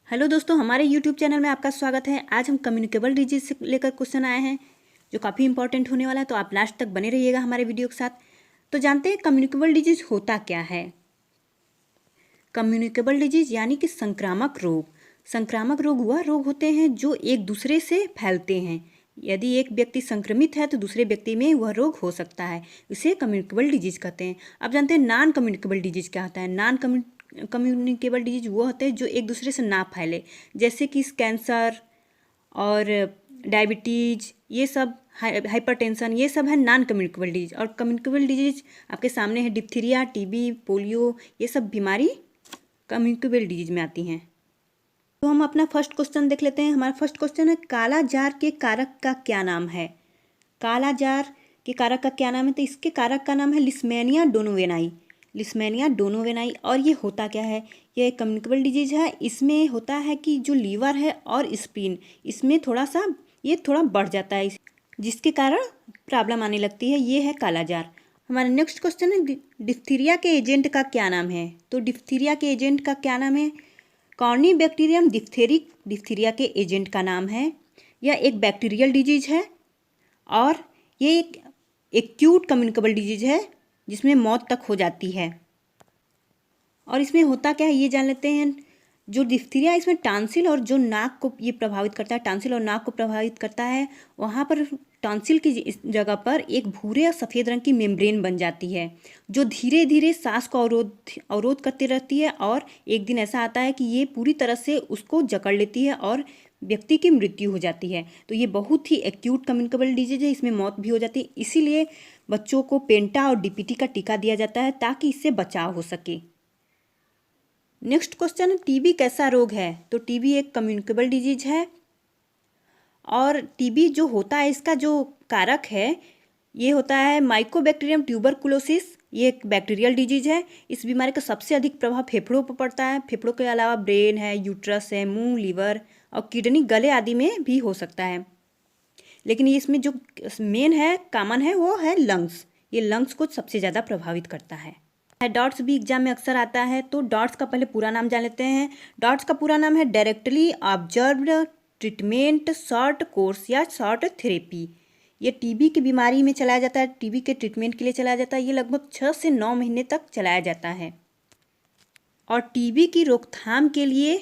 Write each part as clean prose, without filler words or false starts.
Hello दोस्तों, हमारे YouTube channel में आपका स्वागत है। आज हम कम्युनिकेबल डिजीज से लेकर क्वेश्चन आए हैं जो काफ़ी इंपॉर्टेंट होने वाला है, तो आप लास्ट तक बने रहिएगा हमारे वीडियो के साथ। तो जानते हैं कम्युनिकेबल डिजीज होता क्या है। कम्युनिकेबल डिजीज यानी कि संक्रामक रोग। संक्रामक रोग वह रोग होते हैं जो एक दूसरे से फैलते हैं। यदि एक व्यक्ति संक्रमित है तो दूसरे व्यक्ति में वह रोग हो सकता है, इसे कम्युनिकेबल डिजीज कहते हैं। अब जानते हैं नॉन कम्युनिकेबल डिजीज क्या होता है। नॉन कम्युनिकेबल डिजीज वो होते हैं जो एक दूसरे से ना फैले, जैसे कि कैंसर और डायबिटीज, ये सब हाइपरटेंशन, ये सब है नॉन कम्युनिकेबल डिजीज। और कम्युनिकेबल डिजीज आपके सामने है डिप्थीरिया, टीबी, पोलियो, ये सब बीमारी कम्युनिकेबल डिजीज में आती हैं। तो हम अपना फर्स्ट क्वेश्चन देख लेते हैं। हमारा फर्स्ट क्वेश्चन है, काला जार के कारक का क्या नाम है। काला जार के कारक का क्या नाम है। तो इसके कारक का नाम है लिस्मेनिया डोनोवेनाई। लिस्मेनिया डोनोवेनाई। और ये होता क्या है, ये एक कम्युनिकेबल डिजीज है। इसमें होता है कि जो लीवर है और स्प्लीन, इसमें थोड़ा बढ़ जाता है, जिसके कारण प्रॉब्लम आने लगती है। ये है काला जार। हमारा नेक्स्ट क्वेश्चन है, डिप्थीरिया के एजेंट का क्या नाम है। तो डिप्थीरिया के एजेंट का क्या नाम है। कॉर्नीबैक्टीरियम डिप्थेरिक डिप्थीरिया के एजेंट का नाम है। यह एक बैक्टीरियल डिजीज है और ये एक एक्यूट कम्युनिकेबल डिजीज है जिसमें मौत तक हो जाती है। और इसमें होता क्या है ये जान लेते हैं। जो डिप्थीरिया है इसमें टॉन्सिल और जो नाक को ये प्रभावित करता है, टॉन्सिल और नाक को प्रभावित करता है। वहाँ पर टॉन्सिल की इस जगह पर एक भूरे और सफ़ेद रंग की मेम्ब्रेन बन जाती है जो धीरे धीरे सांस को अवरोध करती रहती है। और एक दिन ऐसा आता है कि ये पूरी तरह से उसको जकड़ लेती है और व्यक्ति की मृत्यु हो जाती है। तो ये बहुत ही एक्यूट कम्युनिकेबल डिजीज है, इसमें मौत भी हो जाती है। इसीलिए बच्चों को पेंटा और डीपीटी का टीका दिया जाता है ताकि इससे बचाव हो सके। नेक्स्ट क्वेश्चन, टीबी कैसा रोग है। तो टीबी एक कम्युनिकेबल डिजीज है और टीबी जो होता है इसका जो कारक है ये होता है माइकोबैक्टीरियम ट्यूबरकुलोसिस। ये एक बैक्टीरियल डिजीज है। इस बीमारी का सबसे अधिक प्रभाव फेफड़ों पर पड़ता है। फेफड़ों के अलावा ब्रेन है, यूट्रस है, मुंह, लीवर और किडनी, गले आदि में भी हो सकता है। लेकिन इसमें जो मेन है, कॉमन है, वो है लंग्स। ये लंग्स को सबसे ज़्यादा प्रभावित करता है। डॉट्स भी एग्जाम में अक्सर आता है, तो डॉट्स का पहले पूरा नाम जान लेते हैं। डॉट्स का पूरा नाम है directly observed treatment short course या शॉर्ट थेरेपी। ये टीबी की बीमारी में चलाया जाता है, टीबी के ट्रीटमेंट के लिए चलाया जाता है। ये लगभग 6 से 9 महीने तक चलाया जाता है। और टीबी की रोकथाम के लिए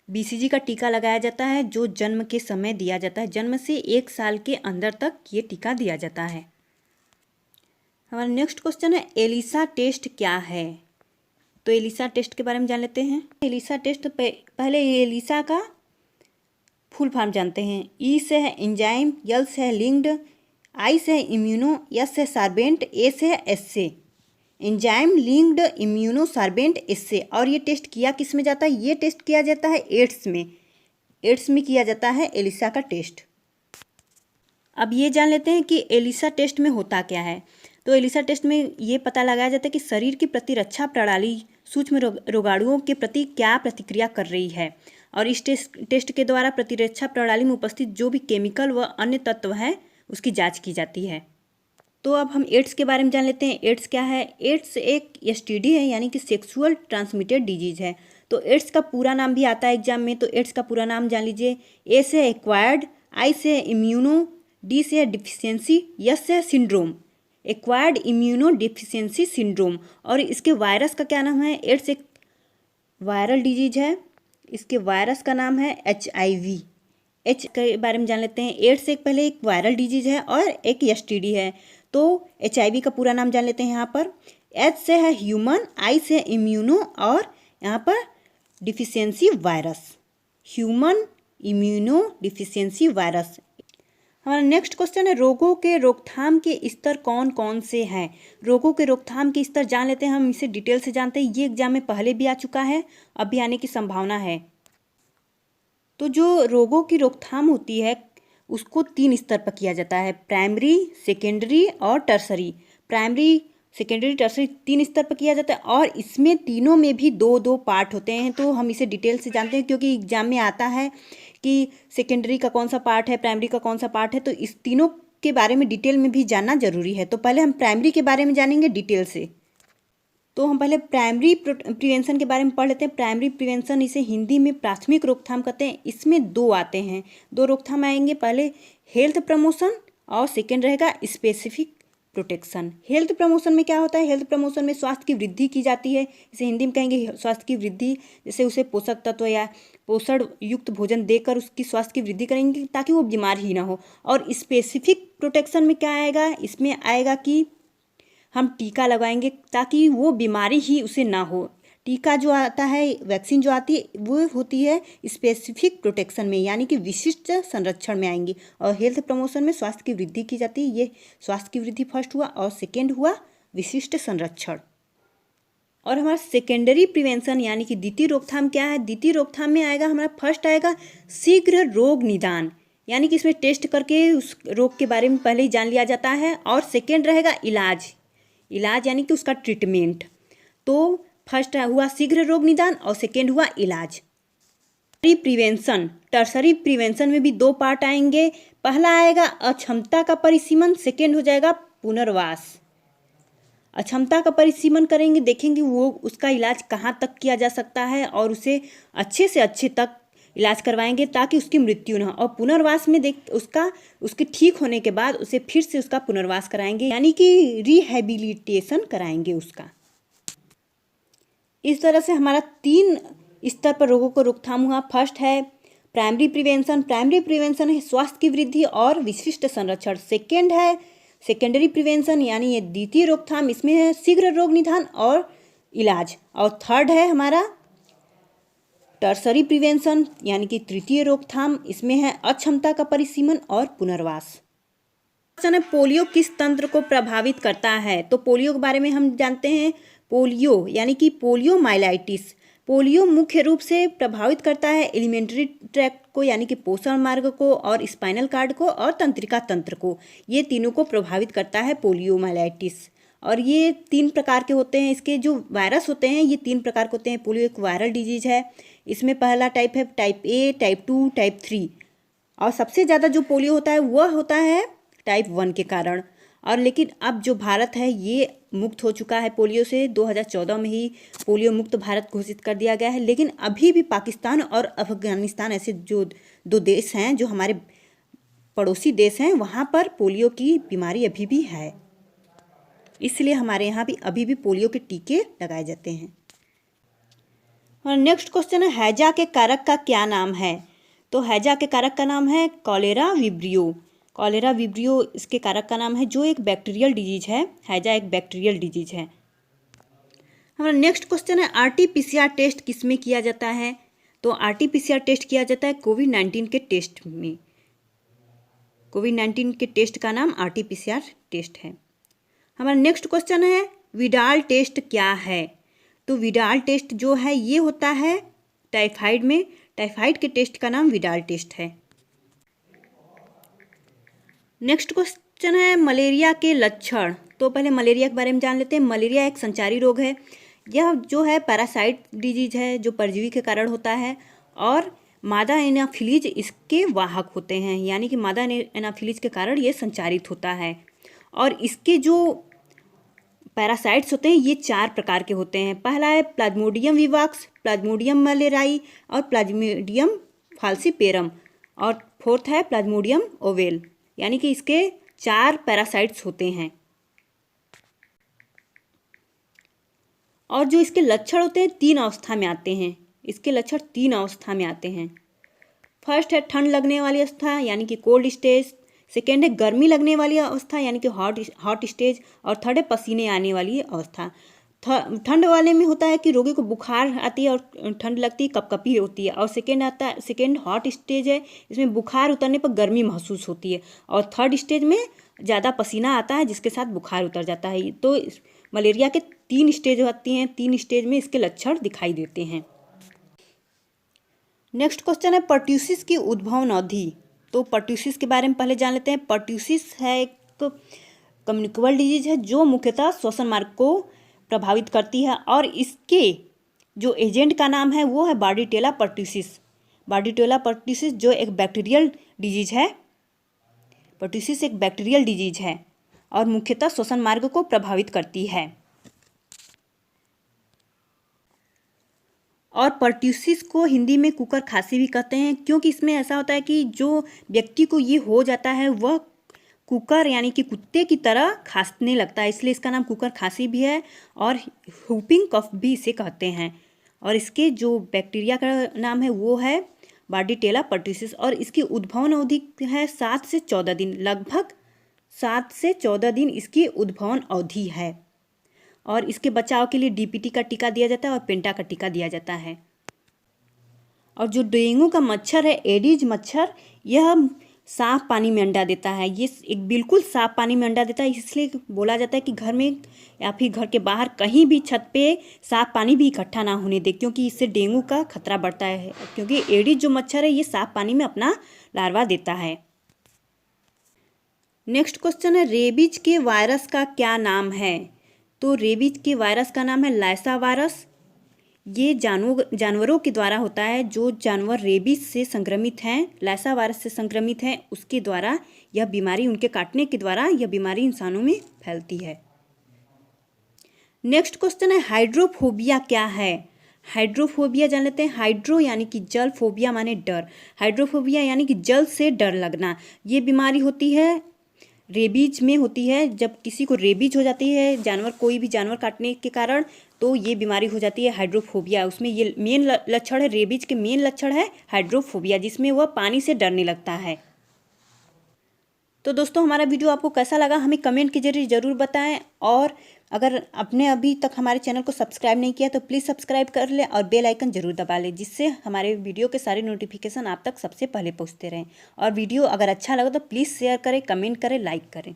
बीसीजी का टीका लगाया जाता है जो जन्म के समय दिया जाता है। जन्म से 1 साल के अंदर तक ये टीका दिया जाता है। हमारा नेक्स्ट क्वेश्चन है, एलिसा टेस्ट क्या है। तो एलिसा टेस्ट के बारे में जान लेते हैं। एलिसा टेस्ट पहले एलिसा का फुल फॉर्म जानते हैं। ई से है एंजाइम, एल से है लिंक्ड, आई से है इम्यूनो, एस से सार्बेंट, ए से है एस्से। एंजाइम लिंक्ड इम्यूनो सार्बेंट एस्से। और ये टेस्ट किया किस में जाता है, ये टेस्ट किया जाता है एड्स में। एड्स में किया जाता है एलिसा का टेस्ट। अब ये जान लेते हैं कि एलिसा टेस्ट में होता क्या है। तो एलिसा टेस्ट में ये पता लगाया जाता है कि शरीर की प्रतिरक्षा प्रणाली सूक्ष्म रोगाणुओं के प्रति क्या प्रतिक्रिया कर रही है। और इस टेस्ट के द्वारा प्रतिरक्षा प्रणाली में उपस्थित जो भी केमिकल व अन्य तत्व हैं उसकी जांच की जाती है। तो अब हम एड्स के बारे में जान लेते हैं। एड्स क्या है। एड्स एक एसटीडी है, यानी कि सेक्सुअल ट्रांसमिटेड डिजीज है। तो एड्स का पूरा नाम भी आता है एग्जाम में, तो एड्स का पूरा नाम जान लीजिए। ए से है एक्वायर्ड, आई से है इम्यूनो, डी से है डिफिशियंसी, एस से है syndrome. Acquired immuno deficiency syndrome. और इसके वायरस का क्या नाम है। एड्स एक वायरल डिजीज है, इसके वायरस का नाम है HIV। एच के बारे में जान लेते हैं। एड्स एक पहले एक वायरल डिजीज है और एक एसटीडी है। तो HIV का पूरा नाम जान लेते हैं। यहाँ पर एच से है ह्यूमन, आई से है इम्यूनो और यहाँ पर deficiency virus, human immuno deficiency virus. हमारा नेक्स्ट क्वेश्चन है, रोगों के रोकथाम के स्तर कौन कौन से हैं। रोगों के रोकथाम के स्तर जान लेते हैं। हम इसे डिटेल से जानते हैं। ये एग्जाम में पहले भी आ चुका है, अब भी आने की संभावना है। तो जो रोगों की रोकथाम होती है उसको 3 स्तर पर किया जाता है, प्राइमरी, सेकेंडरी और टर्सरी। प्राइमरी, सेकेंडरी, टर्सरी 3 स्तर पर किया जाता है और इसमें तीनों में भी 2-2 पार्ट होते हैं। तो हम इसे डिटेल से जानते हैं क्योंकि एग्जाम में आता है कि सेकेंडरी का कौन सा पार्ट है, प्राइमरी का कौन सा पार्ट है। तो इस तीनों के बारे में डिटेल में भी जानना जरूरी है। तो पहले हम प्राइमरी के बारे में जानेंगे डिटेल से। तो हम पहले प्राइमरी प्रिवेंशन के बारे में पढ़ लेते हैं। प्राइमरी प्रिवेंशन, इसे हिंदी में प्राथमिक रोकथाम कहते हैं। इसमें दो आते हैं, दो रोकथाम आएंगे। पहले हेल्थ प्रमोशन और सेकेंड रहेगा स्पेसिफिक प्रोटेक्शन। हेल्थ प्रमोशन में क्या होता है? हेल्थ प्रमोशन में स्वास्थ्य की वृद्धि की जाती है। इसे हिंदी में कहेंगे स्वास्थ्य की वृद्धि। जैसे उसे पोषक तत्व या पोषण युक्त भोजन देकर उसकी स्वास्थ्य की वृद्धि करेंगे ताकि वो बीमार ही ना हो। और स्पेसिफिक प्रोटेक्शन में क्या आएगा? इसमें आएगा कि हम टीका लगाएंगे ताकि वो बीमारी ही उसे ना हो। टीका जो आता है, वैक्सीन जो आती है, वो होती है स्पेसिफिक प्रोटेक्शन में, यानी कि विशिष्ट संरक्षण में आएंगी। और हेल्थ प्रमोशन में स्वास्थ्य की वृद्धि की जाती है। ये स्वास्थ्य की वृद्धि फर्स्ट हुआ और सेकेंड हुआ विशिष्ट संरक्षण। और हमारा सेकेंडरी प्रिवेंशन यानी कि द्वितीय रोकथाम क्या है? द्वितीय रोकथाम में आएगा हमारा फर्स्ट आएगा शीघ्र रोग निदान, यानी कि इसमें टेस्ट करके उस रोग के बारे में पहले ही जान लिया जाता है। और सेकेंड रहेगा इलाज, इलाज यानी कि उसका ट्रीटमेंट। तो फर्स्ट हुआ शीघ्र रोग निदान और सेकेंड हुआ इलाज। प्रिवेंशन, टर्सरी प्रिवेंशन में भी दो पार्ट आएंगे। पहला आएगा अक्षमता का परिसीमन, सेकेंड हो जाएगा पुनर्वास। अक्षमता का परिसीमन करेंगे, देखेंगे वो उसका इलाज कहाँ तक किया जा सकता है और उसे अच्छे से अच्छे तक इलाज करवाएंगे ताकि उसकी मृत्यु न हो। और पुनर्वास में उसके ठीक होने के बाद उसे फिर से उसका पुनर्वास कराएंगे, यानी कि रिहेबिलिटेशन कराएंगे उसका। इस तरह से हमारा 3 स्तर पर रोगों को रोकथाम हुआ। फर्स्ट है प्राइमरी प्रिवेंशन, प्राइमरी प्रिवेंशन है स्वास्थ्य की वृद्धि और विशिष्ट संरक्षण। सेकेंड है सेकेंडरी प्रिवेंशन, यानी ये द्वितीय रोकथाम, इसमें है शीघ्र रोग निदान और इलाज। और थर्ड है हमारा टर्सरी प्रिवेंशन, यानी कि तृतीय रोकथाम, इसमें है अक्षमता का परिसीमन और पुनर्वास। क्वेश्चन है पोलियो किस तंत्र को प्रभावित करता है? तो पोलियो के बारे में हम जानते हैं। पोलियो यानी कि पोलियोमाइलाइटिस, पोलियो मुख्य रूप से प्रभावित करता है एलिमेंट्री ट्रैक्ट को, यानी कि पोषण मार्ग को, और स्पाइनल कार्ड को और तंत्रिका तंत्र को। ये तीनों को प्रभावित करता है पोलियोमाइलाइटिस। और ये 3 प्रकार के होते हैं। इसके जो वायरस होते हैं ये 3 प्रकार के होते हैं। पोलियो एक वायरल डिजीज है। इसमें पहला टाइप है टाइप ए, टाइप 2, टाइप 3। और सबसे ज़्यादा जो पोलियो होता है वह होता है टाइप 1 के कारण। और लेकिन अब जो भारत है ये मुक्त हो चुका है पोलियो से। 2014 में ही पोलियो मुक्त भारत घोषित कर दिया गया है। लेकिन अभी भी पाकिस्तान और अफगानिस्तान ऐसे जो 2 देश हैं जो हमारे पड़ोसी देश हैं, वहाँ पर पोलियो की बीमारी अभी भी है। इसलिए हमारे यहाँ भी अभी भी पोलियो के टीके लगाए जाते हैं। और नेक्स्ट क्वेश्चन है हैजा के कारक का क्या नाम है? तो हैजा के कारक का नाम है कॉलेरा विब्रियो। कॉलेरा विब्रियो इसके कारक का नाम है, जो एक बैक्टीरियल डिजीज है। हैजा एक बैक्टीरियल डिजीज है। हमारा नेक्स्ट क्वेश्चन है आरटी-पीसीआर टेस्ट किस में किया जाता है? तो आरटी-पीसीआर टेस्ट किया जाता है कोविड-19 के टेस्ट में। कोविड-19 के टेस्ट का नाम आरटी-पीसीआर टेस्ट है। हमारा नेक्स्ट क्वेश्चन है विडाल टेस्ट क्या है? तो विडाल टेस्ट जो है ये होता है टाइफाइड में। टाइफाइड के टेस्ट का नाम विडाल टेस्ट है। नेक्स्ट क्वेश्चन है मलेरिया के लक्षण। तो पहले मलेरिया के बारे में जान लेते हैं। मलेरिया एक संचारी रोग है। यह जो है पैरासाइट डिजीज है जो परजीवी के कारण होता है। और मादा एनाफिलीज इसके वाहक होते हैं, यानी कि मादा एनाफिलीज के कारण ये संचारित होता है। और इसके जो पैरासाइट्स होते हैं ये 4 प्रकार के होते हैं। पहला है प्लाज्मोडियम विवाक्स, प्लाज्मोडियम मलेराई और प्लाज्मोडियम फाल्सीपेरम। और फोर्थ है प्लाज्मोडियम ओवेल, यानी कि इसके 4 पैरासाइट्स होते हैं। और जो इसके लक्षण होते हैं 3 अवस्था में आते हैं। इसके लक्षण 3 अवस्था में आते हैं। फर्स्ट है ठंड लगने वाली अवस्था, यानी कि कोल्ड स्टेज। सेकेंड है गर्मी लगने वाली अवस्था, यानी कि हॉट स्टेज। और थर्ड है पसीने आने वाली अवस्था। ठंड वाले में होता है कि रोगी को बुखार आती है और ठंड लगती है, कपकपी होती है। और सेकेंड हॉट स्टेज है, इसमें बुखार उतरने पर गर्मी महसूस होती है। और थर्ड स्टेज में ज़्यादा पसीना आता है जिसके साथ बुखार उतर जाता है। तो मलेरिया के 3 स्टेज होती हैं। 3 स्टेज में इसके लक्षण दिखाई देते हैं। नेक्स्ट क्वेश्चन है पर्ट्यूसिस की उद्भवन अवधि। तो पर्ट्यूसिस के बारे में पहले जान लेते हैं। पर्ट्यूसिस है एक कम्युनिकेबल डिजीज है जो मुख्यतः श्वसन मार्ग को प्रभावित करती है। और इसके जो एजेंट का नाम है वो है बार्डिटेला पर्ट्यूसिस। बार्डिटेला पर्ट्यूसिस जो एक बैक्टीरियल डिजीज है। पर्ट्यूसिस एक बैक्टीरियल डिजीज है और मुख्यतः श्वसन मार्ग को प्रभावित करती है। और पर्ट्यूसिस को हिंदी में कुकर खांसी भी कहते हैं, क्योंकि इसमें ऐसा होता है कि जो व्यक्ति को ये हो जाता है वह कुकर यानी कि कुत्ते की तरह खांसने लगता है, इसलिए इसका नाम कुकर खांसी भी है और हुपिंग कफ भी इसे कहते हैं। और इसके जो बैक्टीरिया का नाम है वो है बार्डीटेला पर्ट्यूसिस और इसकी उद्भवन अवधि है 7 से 14 दिन, लगभग 7 से 14 दिन इसकी उद्भवन अवधि है। और इसके बचाव के लिए डीपीटी का टीका दिया जाता है और पेंटा का टीका दिया जाता है। और जो डेंगू का मच्छर है, एडिज मच्छर, यह साफ पानी में अंडा देता है। ये एक बिल्कुल साफ पानी में अंडा देता है, इसलिए बोला जाता है कि घर में या फिर घर के बाहर कहीं भी छत पे साफ पानी भी इकट्ठा ना होने दे, क्योंकि इससे डेंगू का खतरा बढ़ता है। क्योंकि एडिज जो मच्छर है ये साफ पानी में अपना लार्वा देता है। नेक्स्ट क्वेश्चन है, रेबीज के वायरस का क्या नाम है? तो रेबीज के वायरस का नाम है लैसा वायरस। ये जानवरों के द्वारा होता है। जो जानवर रेबीज से संक्रमित हैं, लैसा वायरस से संक्रमित हैं, उसके द्वारा यह बीमारी, उनके काटने के द्वारा यह बीमारी इंसानों में फैलती है। नेक्स्ट क्वेश्चन है, हाइड्रोफोबिया क्या है? हाइड्रोफोबिया जान लेते हैं। हाइड्रो यानी कि जल, फोबिया माने डर। हाइड्रोफोबिया यानी कि जल से डर लगना। ये बीमारी होती है, रेबीज में होती है। जब किसी को रेबीज हो जाती है, जानवर, कोई भी जानवर काटने के कारण, तो ये बीमारी हो जाती है हाइड्रोफोबिया। उसमें ये मेन लक्षण है, रेबीज के मेन लक्षण है हाइड्रोफोबिया, जिसमें वह पानी से डरने लगता है। तो दोस्तों, हमारा वीडियो आपको कैसा लगा हमें कमेंट के जरिए ज़रूर बताएं। और अगर आपने अभी तक हमारे चैनल को सब्सक्राइब नहीं किया तो प्लीज़ सब्सक्राइब कर लें और बेल आइकन ज़रूर दबा लें, जिससे हमारे वीडियो के सारे नोटिफिकेशन आप तक सबसे पहले पहुंचते रहें। और वीडियो अगर अच्छा लगा तो प्लीज़ शेयर करें, कमेंट करें, लाइक करें।